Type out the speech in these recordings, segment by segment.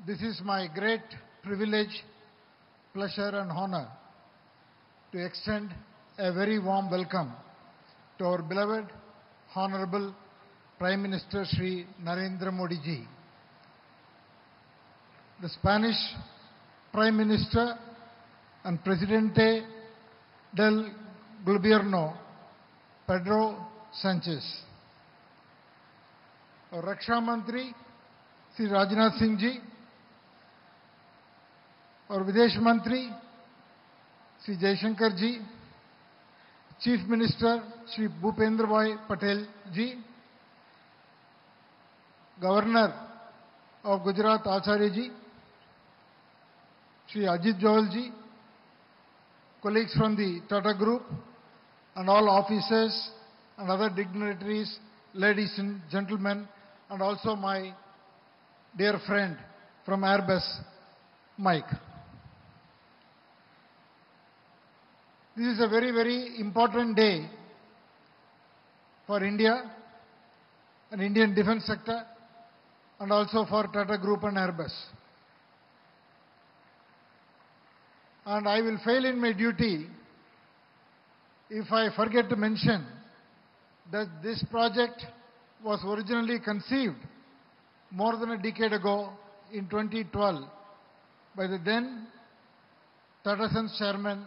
This is my great privilege, pleasure and honor to extend a very warm welcome to our beloved Honorable Prime Minister Shri Narendra Modi ji. The Spanish Prime Minister and Presidente del Gobierno, Pedro Sanchez. Our Raksha Mantri, Sri Rajnath Singh ji. Our Videsh Mantri, Sri Jaishankar ji. Chief Minister, Sri Bhupendra Bhai Patel ji. Governor of Gujarat, Acharya ji. Sri Ajit Johal ji. Colleagues from the Tata Group and all officers and other dignitaries, ladies and gentlemen, and also my dear friend from Airbus, Mike. This is a very, very important day for India and Indian defense sector and also for Tata Group and Airbus. And I will fail in my duty if I forget to mention that this project was originally conceived more than a decade ago in 2012 by the then Tata Sons chairman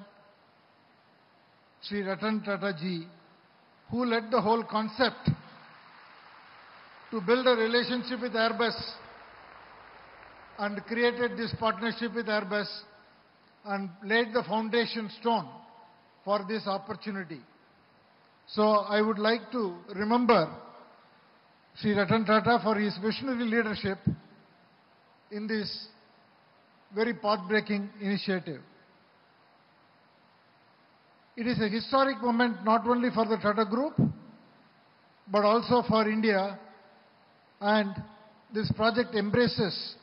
Sri Ratan Tata ji, who led the whole concept to build a relationship with Airbus and created this partnership with Airbus and laid the foundation stone for this opportunity. So I would like to remember Sri Ratan Tata for his visionary leadership in this very path-breaking initiative. It is a historic moment not only for the Tata Group, but also for India, and this project embraces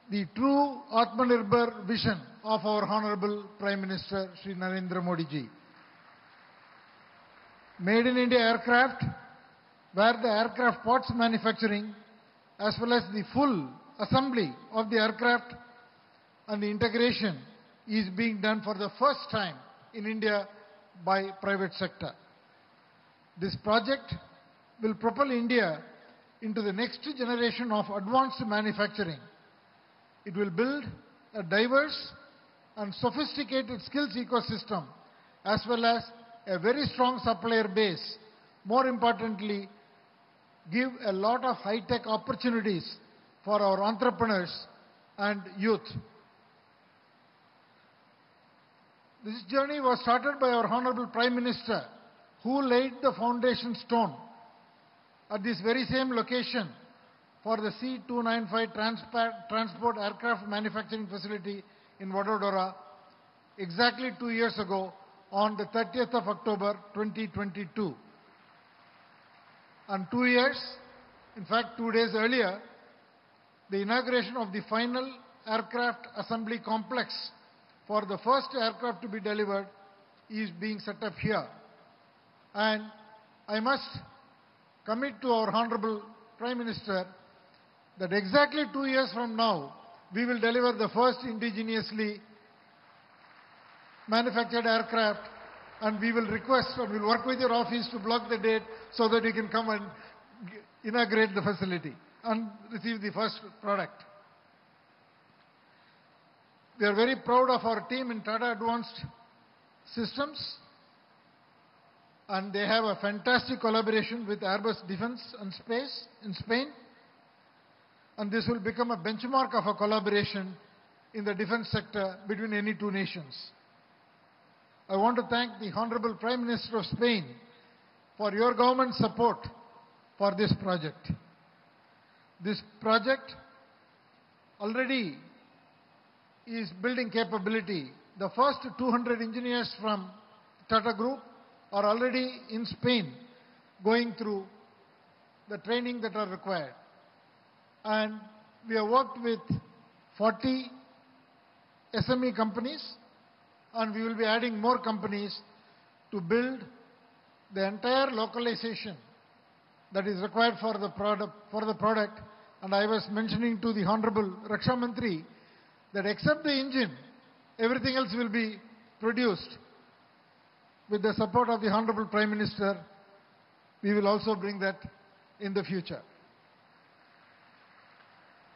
the true Atmanirbhar vision of our Honorable Prime Minister Shri Narendra Modi ji. Made in India aircraft, where the aircraft parts manufacturing as well as the full assembly of the aircraft and the integration is being done for the first time in India by private sector. This project will propel India into the next generation of advanced manufacturing. It will build a diverse and sophisticated skills ecosystem as well as a very strong supplier base. More importantly, give a lot of high-tech opportunities for our entrepreneurs and youth. This journey was started by our Honorable Prime Minister, who laid the foundation stone at this very same location for the C-295 transport aircraft manufacturing facility in Vadodara exactly 2 years ago on the 30th of October 2022. And 2 years, in fact 2 days earlier, the inauguration of the final aircraft assembly complex for the first aircraft to be delivered is being set up here. And I must commit to our Honorable Prime Minister that exactly 2 years from now, we will deliver the first indigenously manufactured aircraft, and we will request and we will work with your office to block the date so that you can come and inaugurate the facility and receive the first product. We are very proud of our team in Tata Advanced Systems, and they have a fantastic collaboration with Airbus Defence and Space in Spain, and this will become a benchmark of a collaboration in the defence sector between any two nations. I want to thank the Honorable Prime Minister of Spain for your government support for this project. This project already is building capability. The first 200 engineers from Tata Group are already in Spain going through the training that are required. And we have worked with 40 SME companies, and we will be adding more companies to build the entire localization that is required for the product And I was mentioning to the Honorable Raksha Mantri that except the engine, everything else will be produced. With the support of the Honorable Prime Minister, we will also bring that in the future.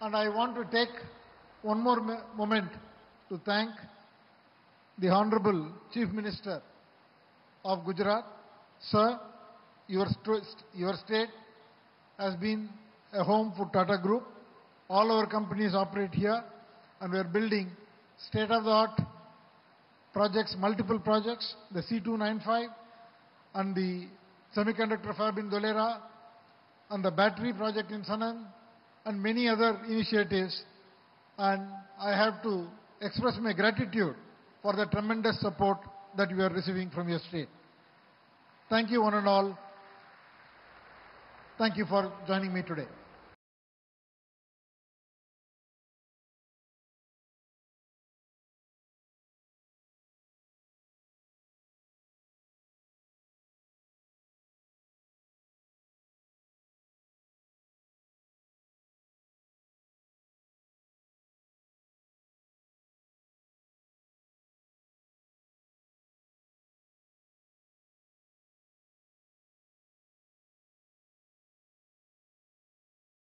And I want to take one more moment to thank the Honorable Chief Minister of Gujarat. Sir, your state has been a home for Tata Group. All our companies operate here, and we are building state-of-the-art projects, multiple projects, the C295 and the semiconductor fab in Dholera and the battery project in Sanand and many other initiatives. And I have to express my gratitude for the tremendous support that we are receiving from your state. Thank you one and all. Thank you for joining me today.